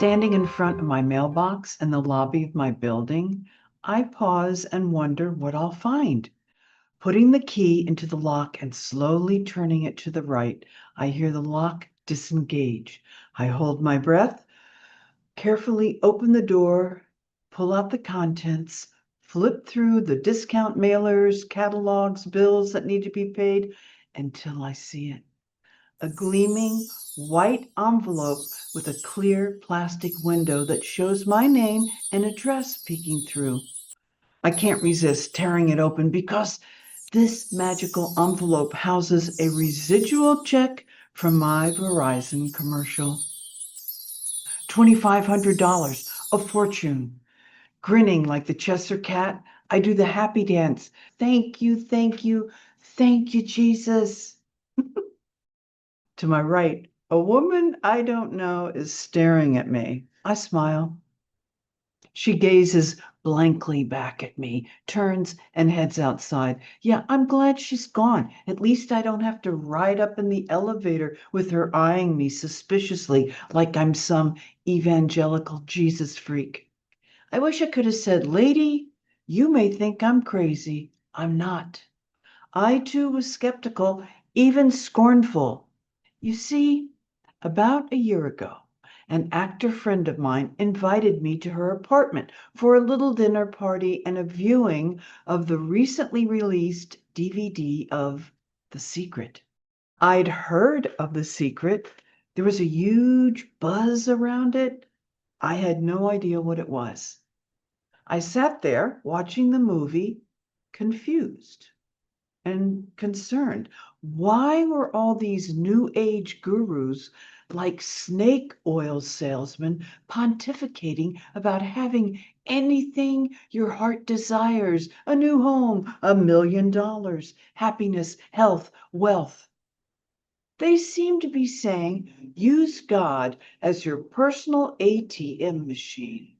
Standing in front of my mailbox in the lobby of my building, I pause and wonder what I'll find. Putting the key into the lock and slowly turning it to the right, I hear the lock disengage. I hold my breath, carefully open the door, pull out the contents, flip through the discount mailers, catalogs, bills that need to be paid until I see it. A gleaming white envelope with a clear plastic window that shows my name and address peeking through. I can't resist tearing it open because this magical envelope houses a residual check from my Verizon commercial. $2,500, a fortune. Grinning like the Cheshire cat, I do the happy dance. Thank you, thank you, thank you, Jesus. To my right, a woman I don't know is staring at me. I smile. She gazes blankly back at me, turns and heads outside. Yeah, I'm glad she's gone. At least I don't have to ride up in the elevator with her eyeing me suspiciously like I'm some evangelical Jesus freak. I wish I could have said, "Lady, you may think I'm crazy. I'm not." I too was skeptical, even scornful. You see, about a year ago, an actor friend of mine invited me to her apartment for a little dinner party and a viewing of the recently released DVD of The Secret. I'd heard of The Secret. There was a huge buzz around it. I had no idea what it was. I sat there watching the movie, confused and concerned. Why were all these new age gurus like snake oil salesmen pontificating about having anything your heart desires? A new home, $1 million, happiness, health, wealth. They seem to be saying use God as your personal ATM machine.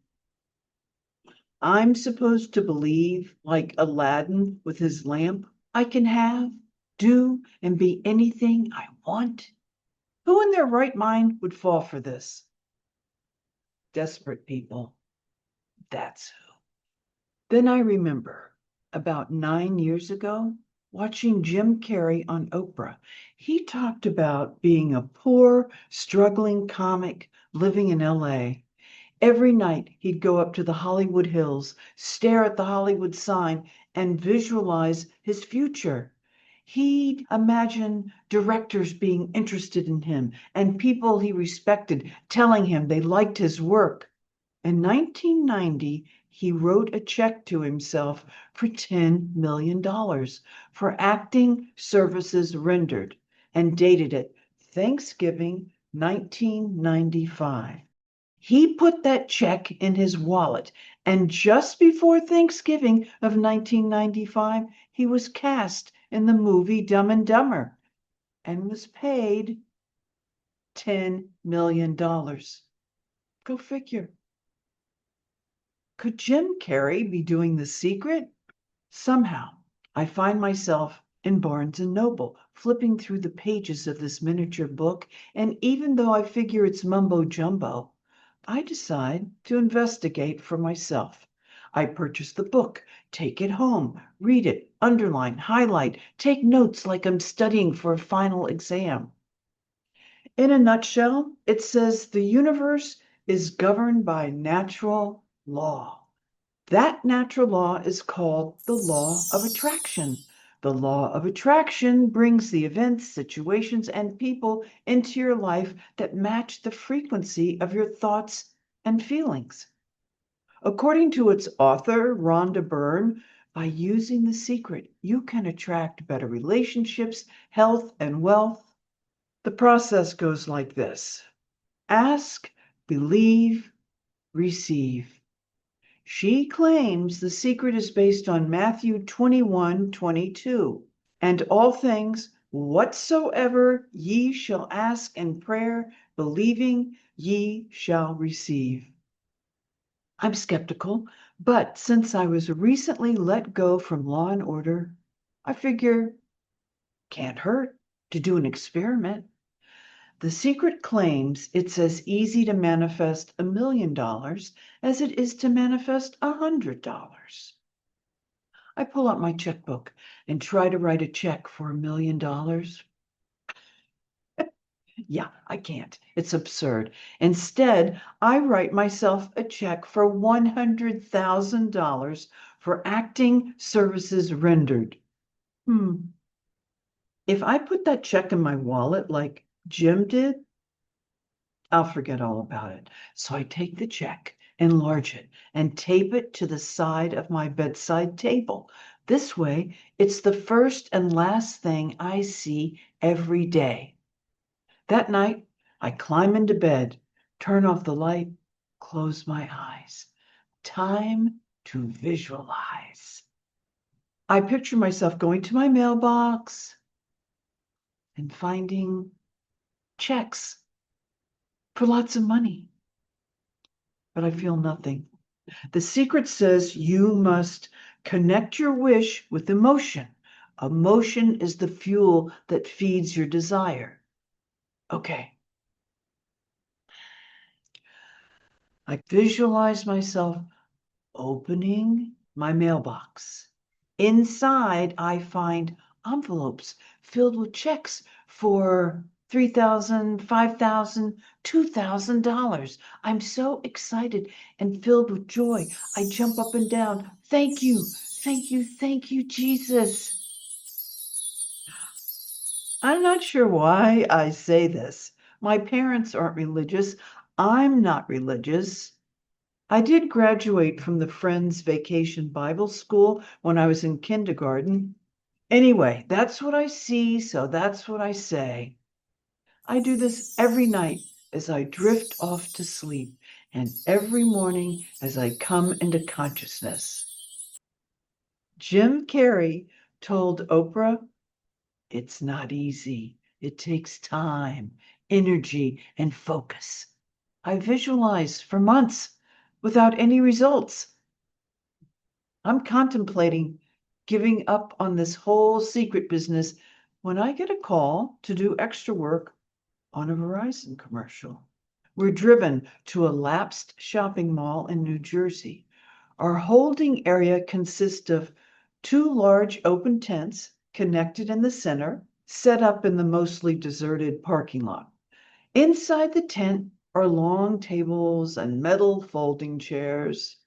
I'm supposed to believe, like Aladdin with his lamp, I can have, do, and be anything I want? Who in their right mind would fall for this? Desperate people. That's who. Then I remember about 9 years ago watching Jim Carrey on Oprah. He talked about being a poor, struggling comic living in LA. Every night he'd go up to the Hollywood Hills, stare at the Hollywood sign, and visualize his future. He'd imagine directors being interested in him and people he respected telling him they liked his work. In 1990, he wrote a check to himself for $10 million for acting services rendered and dated it Thanksgiving 1995. He put that check in his wallet, and just before Thanksgiving of 1995, he was cast in the movie Dumb and Dumber and was paid $10 million. Go figure. Could Jim Carrey be doing The Secret? Somehow, I find myself in Barnes and Noble, flipping through the pages of this miniature book, and even though I figure it's mumbo jumbo, I decide to investigate for myself. I purchase the book, take it home, read it, underline, highlight, take notes like I'm studying for a final exam. In a nutshell, it says the universe is governed by natural law. That natural law is called the law of attraction. The law of attraction brings the events, situations, and people into your life that match the frequency of your thoughts and feelings. According to its author, Rhonda Byrne, by using The Secret, you can attract better relationships, health, and wealth. The process goes like this: ask, believe, receive. She claims The Secret is based on Matthew 21:22. And all things whatsoever ye shall ask in prayer, believing, ye shall receive. I'm skeptical, but since I was recently let go from Law and Order, I figure can't hurt to do an experiment. The secret claims it's as easy to manifest $1 million as it is to manifest $100. I pull out my checkbook and try to write a check for $1 million. Yeah, I can't. It's absurd. Instead, I write myself a check for $100,000 for acting services rendered. If I put that check in my wallet like Jim did, I'll forget all about it. So I take the check, enlarge it, and tape it to the side of my bedside table. This way, it's the first and last thing I see every day. That night, I climb into bed, turn off the light, close my eyes. Time to visualize. I picture myself going to my mailbox and finding checks for lots of money. But I feel nothing. The secret says you must connect your wish with emotion. Emotion is the fuel that feeds your desire. Okay. I visualize myself opening my mailbox. Inside, I find envelopes filled with checks for $3,000, $5,000, $2,000. I'm so excited and filled with joy. I jump up and down. Thank you, thank you, thank you, Jesus. I'm not sure why I say this. My parents aren't religious. I'm not religious. I did graduate from the Friends Vacation Bible School when I was in kindergarten. Anyway, that's what I see, so that's what I say. I do this every night as I drift off to sleep and every morning as I come into consciousness. Jim Carrey told Oprah, "It's not easy. It takes time, energy, and focus." I visualized for months without any results. I'm contemplating giving up on this whole secret business when I get a call to do extra work on a Verizon commercial. We're driven to a lapsed shopping mall in New Jersey. Our holding area consists of two large open tents connected in the center, set up in the mostly deserted parking lot. Inside the tent are long tables and metal folding chairs.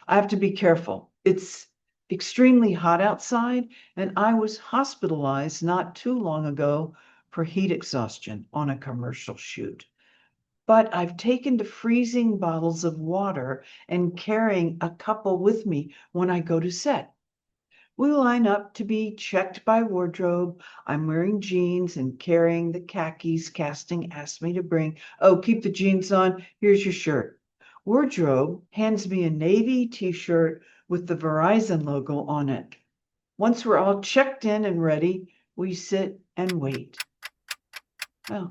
I have to be careful. It's extremely hot outside, and I was hospitalized not too long ago for heat exhaustion on a commercial shoot. But I've taken to freezing bottles of water and carrying a couple with me when I go to set. We line up to be checked by wardrobe. I'm wearing jeans and carrying the khakis casting asked me to bring. Oh, keep the jeans on. Here's your shirt. Wardrobe hands me a navy t-shirt with the Verizon logo on it. Once we're all checked in and ready, we sit and wait. Well,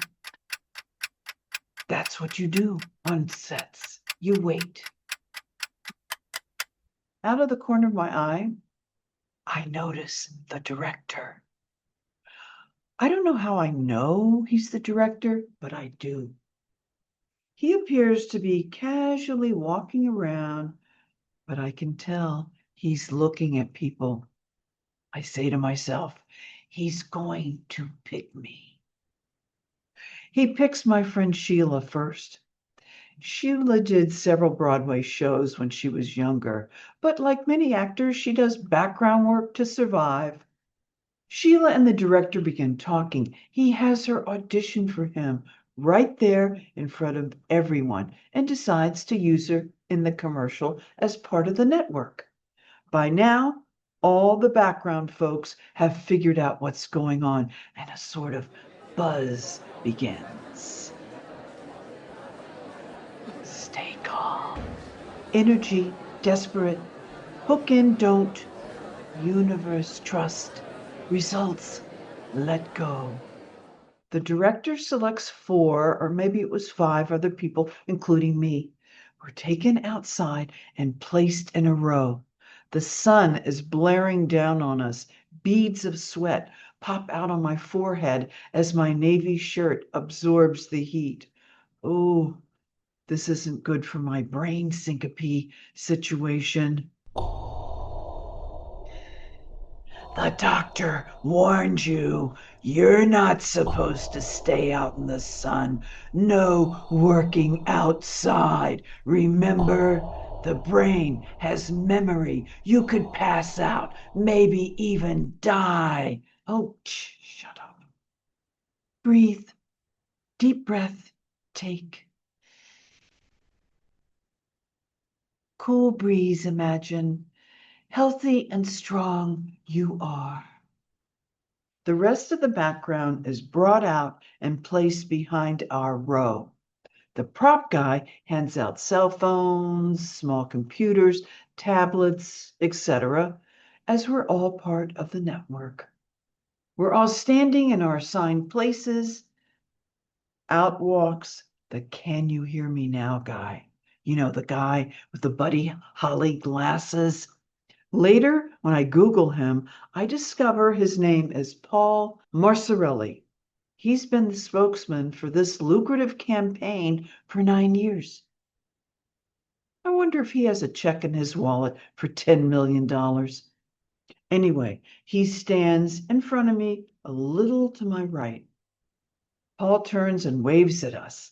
that's what you do on sets. You wait. Out of the corner of my eye, I notice the director. I don't know how I know he's the director, but I do. He appears to be casually walking around, but I can tell he's looking at people. I say to myself, he's going to pick me. He picks my friend Sheila first. Sheila did several Broadway shows when she was younger, but like many actors, she does background work to survive. Sheila and the director begin talking. He has her audition for him right there in front of everyone and decides to use her in the commercial as part of the network. By now, all the background folks have figured out what's going on, and a sort of buzz begins. Stay calm. Energy, desperate. Hook in, don't. Universe, trust. Results, let go. The director selects 4, or maybe it was 5 other people, including me. We're taken outside and placed in a row. The sun is blaring down on us, beads of sweat pop out on my forehead as my navy shirt absorbs the heat. Oh, this isn't good for my brain syncope situation. The doctor warned you. You're not supposed to stay out in the sun. No working outside. Remember, the brain has memory. You could pass out, maybe even die. Oh, shut up. Breathe. Deep breath. Take. Cool breeze, imagine. Healthy and strong you are. The rest of the background is brought out and placed behind our row. The prop guy hands out cell phones, small computers, tablets, etc., as we're all part of the network. We're all standing in our assigned places. Out walks the "Can you hear me now" guy. You know, the guy with the Buddy Holly glasses. Later, when I Google him, I discover his name is Paul Marcirelli. He's been the spokesman for this lucrative campaign for 9 years. I wonder if he has a check in his wallet for $10 million. Anyway, he stands in front of me a little to my right. Paul turns and waves at us.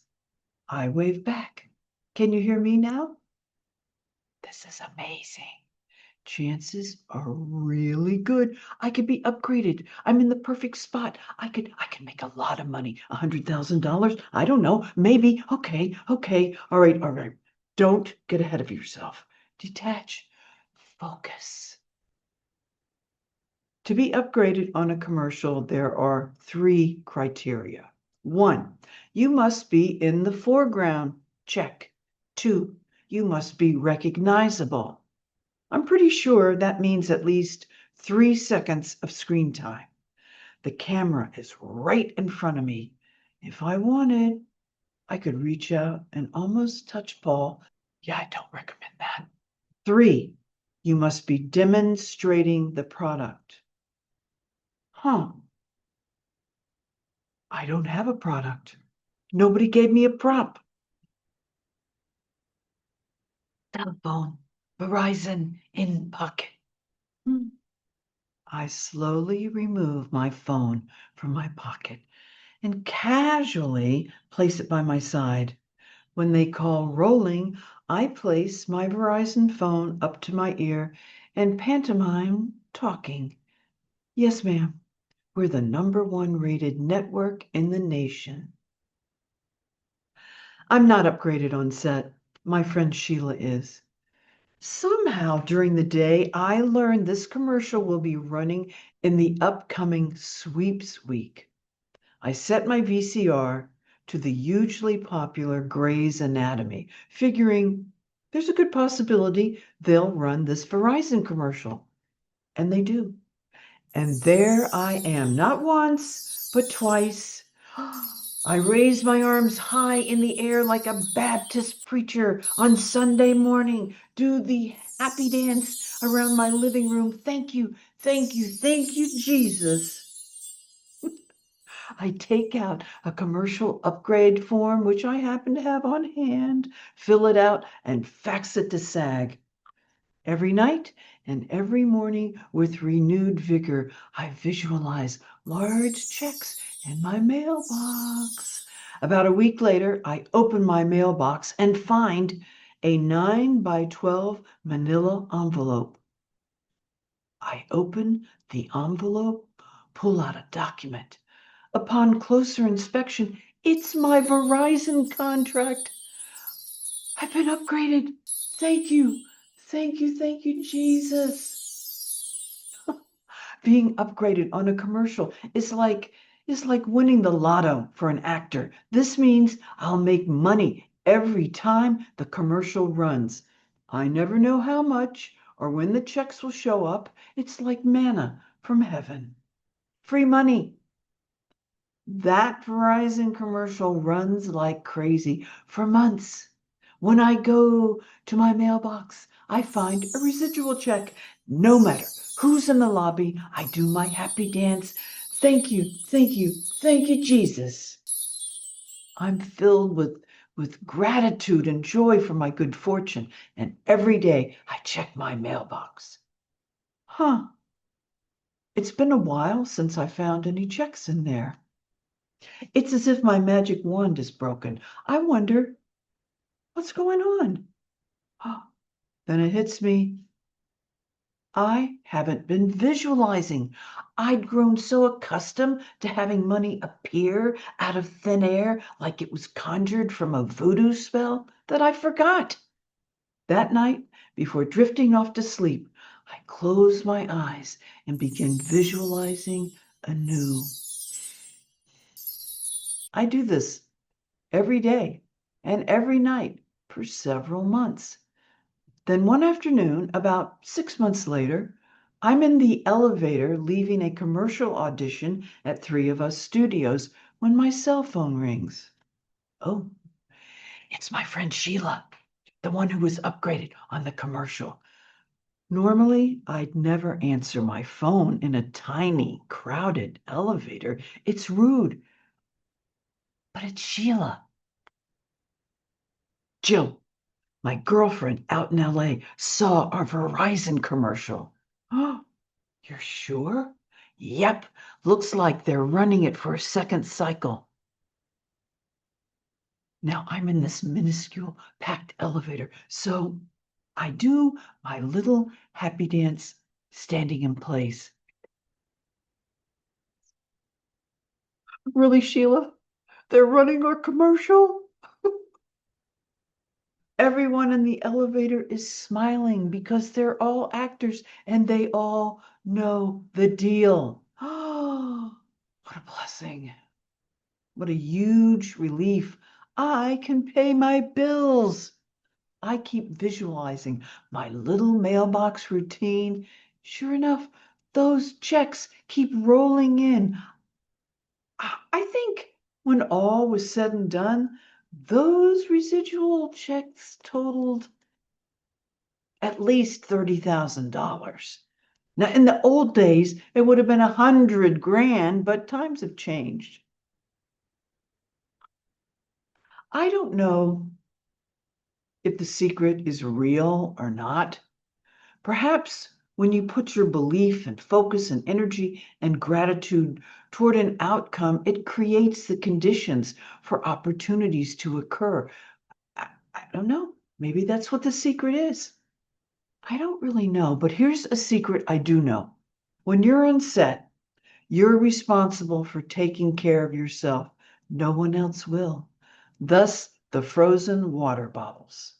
I wave back. Can you hear me now? This is amazing. Chances are really good. I could be upgraded. I'm in the perfect spot. I could make a lot of money. $100,000. I don't know. Maybe. Okay. All right. Don't get ahead of yourself. Detach. Focus. To be upgraded on a commercial, there are 3 criteria. 1, you must be in the foreground. Check. 2, you must be recognizable. I'm pretty sure that means at least 3 seconds of screen time. The camera is right in front of me. If I wanted, I could reach out and almost touch Paul. Yeah, I don't recommend that. 3, you must be demonstrating the product. I don't have a product. Nobody gave me a prop. Telephone, Verizon in pocket. I slowly remove my phone from my pocket and casually place it by my side. When they call rolling, I place my Verizon phone up to my ear and pantomime talking. Yes, ma'am. We're the #1 rated network in the nation. I'm not upgraded on set. My friend Sheila is. Somehow during the day, I learned this commercial will be running in the upcoming sweeps week. I set my VCR to the hugely popular Grey's Anatomy, figuring there's a good possibility they'll run this Verizon commercial. And they do. And there I am, not once, but twice. I raise my arms high in the air like a Baptist preacher on Sunday morning, do the happy dance around my living room. Thank you, Jesus. I take out a commercial upgrade form, which I happen to have on hand, fill it out, and fax it to SAG. Every night and every morning, with renewed vigor, I visualize large checks in my mailbox. About a week later, I open my mailbox and find a 9 by 12 manila envelope. I open the envelope, pull out a document. Upon closer inspection, it's my Verizon contract. I've been upgraded. Thank you, Jesus. Being upgraded on a commercial is like winning the lotto for an actor. This means I'll make money every time the commercial runs. I never know how much or when the checks will show up. It's like manna from heaven. Free money. That Verizon commercial runs like crazy for months. When I go to my mailbox, I find a residual check. No matter who's in the lobby, I do my happy dance. Thank you, thank you, thank you, Jesus. I'm filled with gratitude and joy for my good fortune, and every day I check my mailbox. Huh, it's been a while since I found any checks in there. It's as if my magic wand is broken. I wonder what's going on. Then it hits me. I haven't been visualizing. I'd grown so accustomed to having money appear out of thin air like it was conjured from a voodoo spell that I forgot. That night, before drifting off to sleep, I closed my eyes and began visualizing anew. I do this every day and every night for several months. Then one afternoon, about 6 months later, I'm in the elevator leaving a commercial audition at Three of Us Studios when my cell phone rings. Oh, it's my friend Sheila, the one who was upgraded on the commercial. Normally, I'd never answer my phone in a tiny, crowded elevator. It's rude. But it's Sheila. Jill, my girlfriend out in LA, saw our Verizon commercial. Oh, you're sure? Yep, looks like they're running it for a second cycle. Now I'm in this minuscule packed elevator, so I do my little happy dance standing in place. Really, Sheila? They're running our commercial? Everyone in the elevator is smiling because they're all actors and they all know the deal. Oh, what a blessing. What a huge relief. I can pay my bills. I keep visualizing my little mailbox routine. Sure enough, those checks keep rolling in. I think when all was said and done, those residual checks totaled at least $30,000. Now, in the old days, it would have been 100 grand, but times have changed. I don't know if the secret is real or not. Perhaps when you put your belief and focus and energy and gratitude toward an outcome, it creates the conditions for opportunities to occur. I don't know. Maybe that's what the secret is. I don't really know, but here's a secret I do know. When you're on set, you're responsible for taking care of yourself. No one else will. Thus, the frozen water bottles.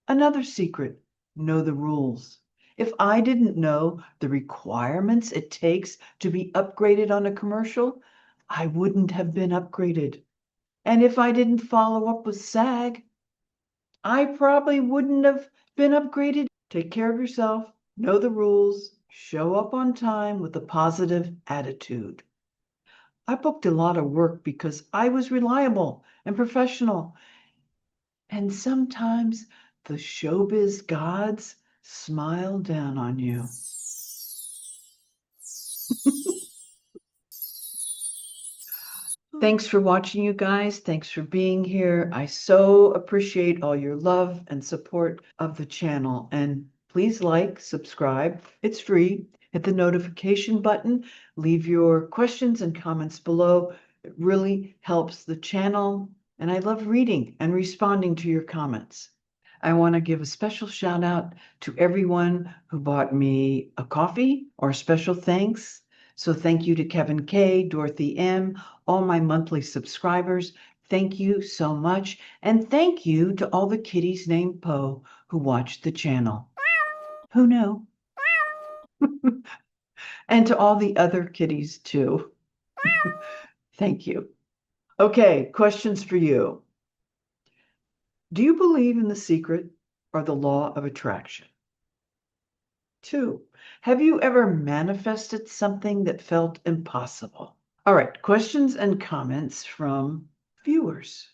Another secret, know the rules. If I didn't know the requirements it takes to be upgraded on a commercial, I wouldn't have been upgraded. And if I didn't follow up with SAG, I probably wouldn't have been upgraded. Take care of yourself, know the rules, show up on time with a positive attitude. I booked a lot of work because I was reliable and professional. And sometimes the showbiz gods smile down on you. Thanks for watching, you guys. Thanks for being here. I so appreciate all your love and support of the channel. And please like, subscribe. It's free. Hit the notification button. Leave your questions and comments below. It really helps the channel. And I love reading and responding to your comments. I want to give a special shout out to everyone who bought me a coffee or special thanks. So thank you to Kevin K, Dorothy M, all my monthly subscribers. Thank you so much. And thank you to all the kitties named Poe who watched the channel. Who knew? And to all the other kitties too. Thank you. Okay, questions for you. Do you believe in the secret or the law of attraction? 2, have you ever manifested something that felt impossible? All right, questions and comments from viewers.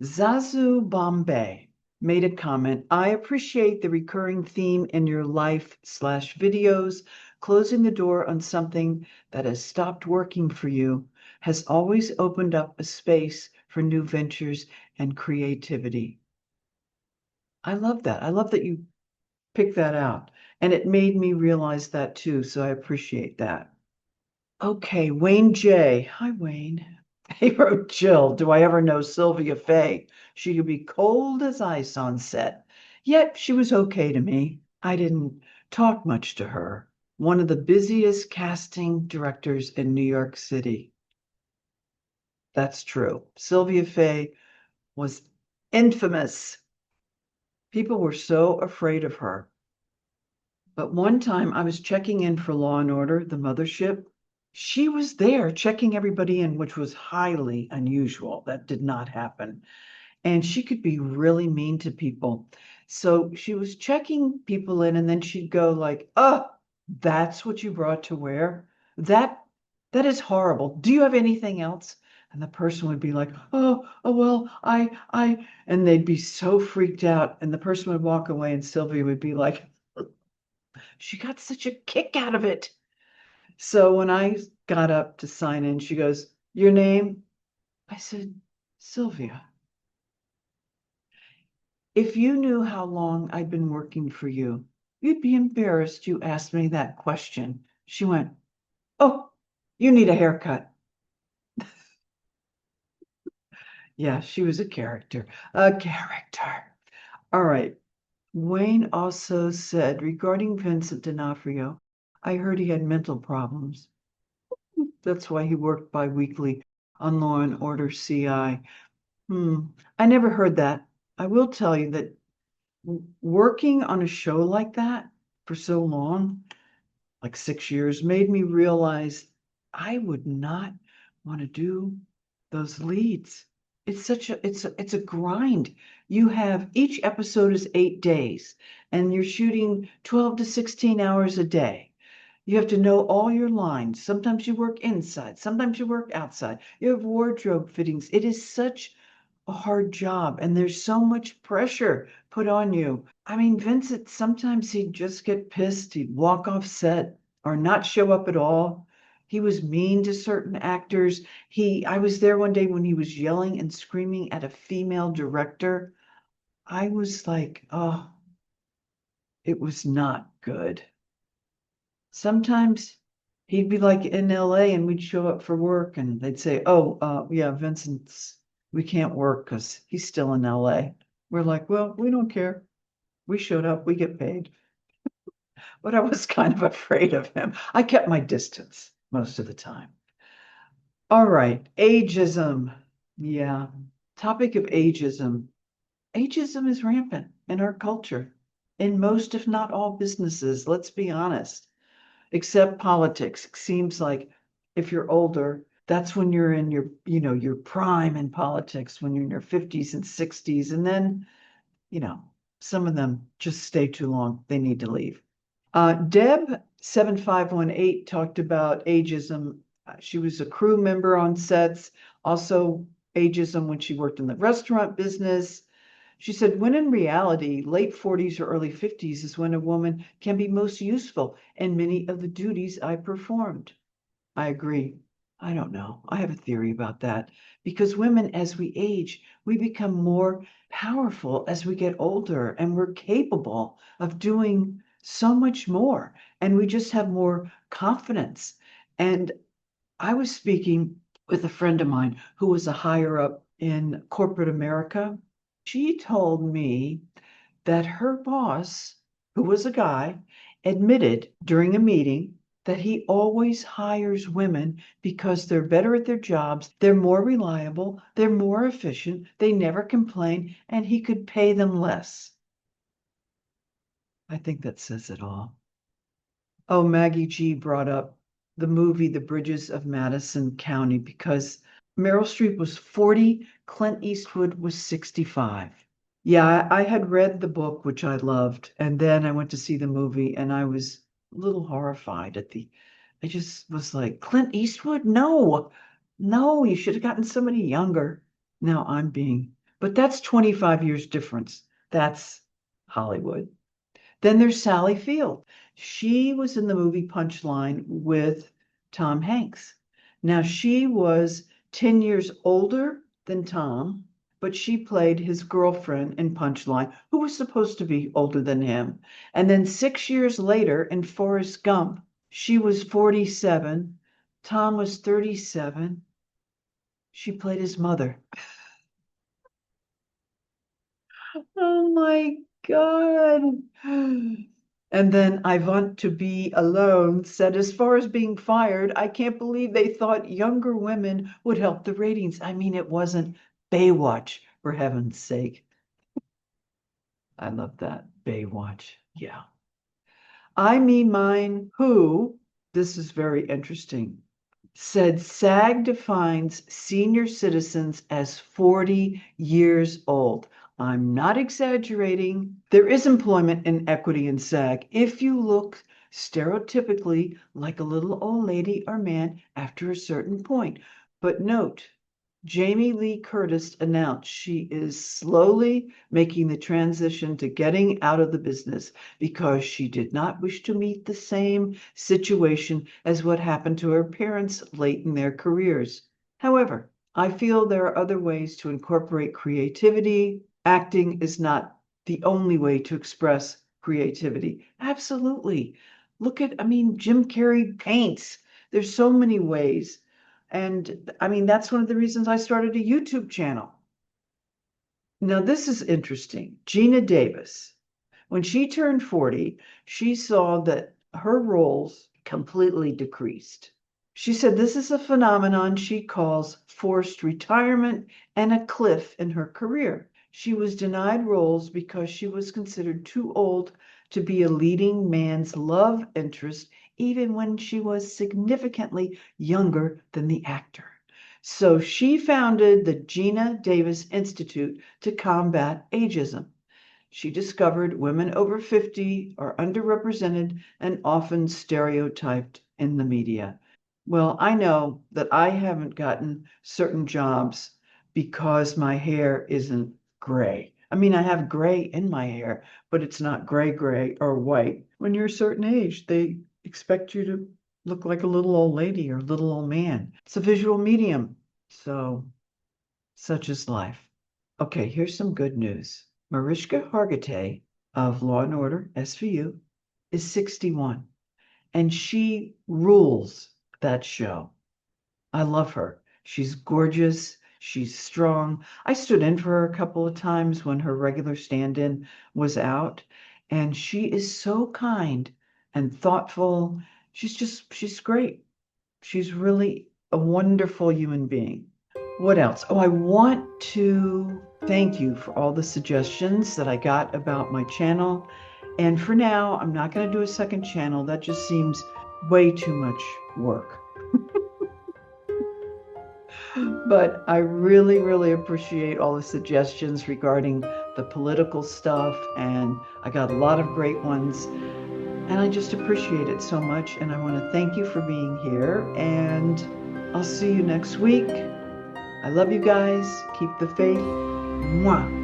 Zazu Bombay. made a comment. I appreciate the recurring theme in your life/videos. Closing the door on something that has stopped working for you has always opened up a space for new ventures and creativity. I love that. I love that you picked that out. And it made me realize that too. So I appreciate that. Okay, Wayne J. Hi, Wayne. He wrote, Jill, do I ever know Sylvia Fay? She could be cold as ice on set. Yet she was okay to me. I didn't talk much to her. One of the busiest casting directors in New York City. That's true. Sylvia Fay was infamous. People were so afraid of her. But one time I was checking in for Law and Order, the mothership. She was there checking everybody in, which was highly unusual. That did not happen. And she could be really mean to people. So she was checking people in, and then she'd go like, "Oh, that's what you brought to wear? That that is horrible. Do you have anything else?" And the person would be like, "Oh, well, I," and they'd be so freaked out. And the person would walk away, and Sylvia would be like, she got such a kick out of it. So when I got up to sign in, she goes, "Your name?" I said, "Sylvia." If you knew how long I'd been working for you, you'd be embarrassed you asked me that question. She went, "Oh, you need a haircut." Yeah, she was a character. A character. All right. Wayne also said regarding Vincent D'Onofrio, I heard he had mental problems. That's why he worked bi-weekly on Law and Order CI. I never heard that. I will tell you that working on a show like that for so long, like 6 years, made me realize I would not want to do those leads. It's a grind. You have each episode is 8 days, and you're shooting 12 to 16 hours a day. You have to know all your lines. Sometimes you work inside, sometimes you work outside. You have wardrobe fittings. It is such a hard job, and there's so much pressure put on you. I mean, Vincent, sometimes he'd just get pissed. He'd walk off set or not show up at all. He was mean to certain actors. I was there one day when he was yelling and screaming at a female director. I was like, oh, it was not good. Sometimes he'd be like in LA and we'd show up for work and they'd say, "Oh, yeah, Vincent's, we can't work because he's still in LA." We're like, "Well, we don't care. We showed up, we get paid." But I was kind of afraid of him. I kept my distance most of the time. All right, ageism. Yeah, topic of ageism. Ageism is rampant in our culture, in most, if not all, businesses. Let's be honest. Except politics. It seems like if you're older, that's when you're in your prime in politics, when you're in your 50s and 60s. And then, you know, some of them just stay too long. They need to leave. Deb 7518 talked about ageism. She was a crew member on sets, also ageism when she worked in the restaurant business. She said, when in reality, late 40s or early 50s is when a woman can be most useful in many of the duties I performed. I agree. I don't know. I have a theory about that. Because women, as we age, we become more powerful as we get older, and we're capable of doing so much more. And we just have more confidence. And I was speaking with a friend of mine who was a higher up in corporate America. She told me that her boss, who was a guy, admitted during a meeting that he always hires women because they're better at their jobs, they're more reliable, they're more efficient, they never complain, and he could pay them less. I think that says it all. Oh, Maggie G brought up the movie The Bridges of Madison County because Meryl Streep was 40, Clint Eastwood was 65. Yeah, I had read the book, which I loved, and then I went to see the movie and I was a little horrified I just was like, Clint Eastwood? No, no, you should have gotten somebody younger. Now I'm being, but that's 25 years difference. That's Hollywood. Then there's Sally Field. She was in the movie Punchline with Tom Hanks. Now, she was 10 years older than Tom, but she played his girlfriend in Punchline, who was supposed to be older than him. And then 6 years later in Forrest Gump, she was 47. Tom was 37. She played his mother. Oh my God. And then I Want to Be Alone said, as far as being fired, I can't believe they thought younger women would help the ratings. I mean, it wasn't Baywatch, for heaven's sake. I love that. Baywatch. Yeah. I Me Mine Who, this is very interesting, said SAG defines senior citizens as 40 years old. I'm not exaggerating. There is employment inequity in SAG if you look stereotypically like a little old lady or man after a certain point. But note, Jamie Lee Curtis announced she is slowly making the transition to getting out of the business because she did not wish to meet the same situation as what happened to her parents late in their careers. However, I feel there are other ways to incorporate creativity. Acting is not the only way to express creativity. Absolutely. Look at, Jim Carrey paints. There's so many ways. And that's one of the reasons I started a YouTube channel. Now, this is interesting. Gina Davis, when she turned 40, she saw that her roles completely decreased. She said this is a phenomenon she calls forced retirement and a cliff in her career. She was denied roles because she was considered too old to be a leading man's love interest, even when she was significantly younger than the actor. So she founded the Gina Davis Institute to combat ageism. She discovered women over 50 are underrepresented and often stereotyped in the media. Well, I know that I haven't gotten certain jobs because my hair isn't gray. I have gray in my hair, but it's not gray or white. When you're a certain age, they expect you to look like a little old lady or a little old man. It's a visual medium. So, such is life. Okay, here's some good news. Mariska Hargitay of Law and Order, SVU, is 61, and she rules that show. I love her. She's gorgeous. She's strong. I stood in for her a couple of times when her regular stand-in was out, and she is so kind and thoughtful. She's great. She's really a wonderful human being. What else? Oh, I want to thank you for all the suggestions that I got about my channel. And for now, I'm not going to do a second channel. That just seems way too much work. But I really, really appreciate all the suggestions regarding the political stuff, and I got a lot of great ones, and I just appreciate it so much, and I want to thank you for being here, and I'll see you next week. I love you guys. Keep the faith. Mwah.